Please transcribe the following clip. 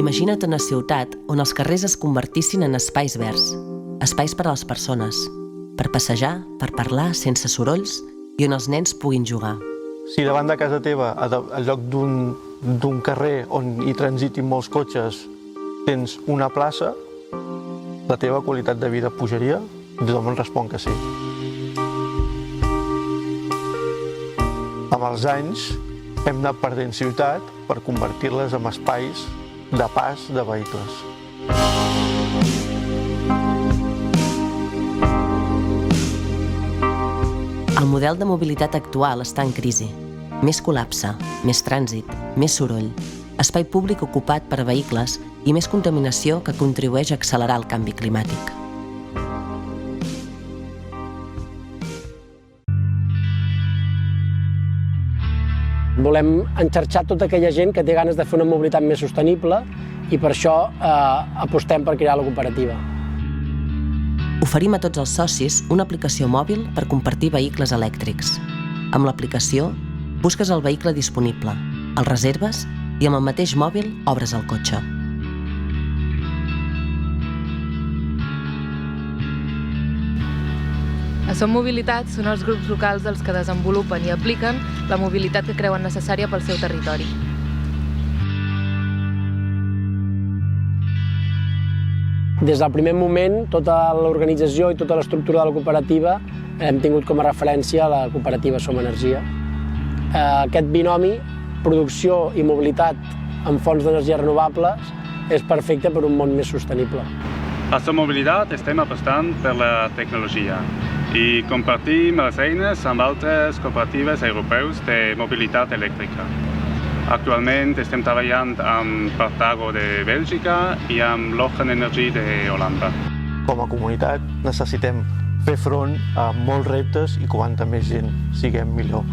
Imagina't una ciutat on els carrers es convertissin en espais verds, espais per a les persones, per passejar, per parlar sense sorolls i on els nens puguin jugar. Si davant de casa teva, al lloc d'un carrer on hi transitin molts cotxes, tens una plaça, la teva qualitat de vida pujaria? Tothom em respon que sí. Amb els anys hem anat perdent ciutat per convertir-les en espais de pas de vehicles. El model de mobilitat actual està en crisi. Més col·lapse, més trànsit, més soroll, espai públic ocupat per vehicles i més contaminació que contribueix a accelerar el canvi climàtic. Volem enxarxar tota aquella gent que té ganes de fer una mobilitat més sostenible i per això apostem per crear la cooperativa. Oferim a tots els socis una aplicació mòbil per compartir vehicles elèctrics. Amb l'aplicació, busques el vehicle disponible, el reserves i amb el mateix mòbil obres el cotxe. A Som Mobilitat són els grups locals els que desenvolupen i apliquen la mobilitat que creuen necessària pel seu territori. Des del primer moment, tota l'organització i tota l'estructura de la cooperativa hem tingut com a referència la cooperativa Som Energia. Aquest binomi, producció i mobilitat amb fonts d'energia renovables, és perfecte per un món més sostenible. A Som Mobilitat estem apostant per la tecnologia i compartim les eines amb altres cooperatives europeus de mobilitat elèctrica. Actualment estem treballant amb Partago de Bèlgica i amb Lochen Energy de Holanda. Com a comunitat necessitem fer front a molts reptes i quanta més gent siguem millor.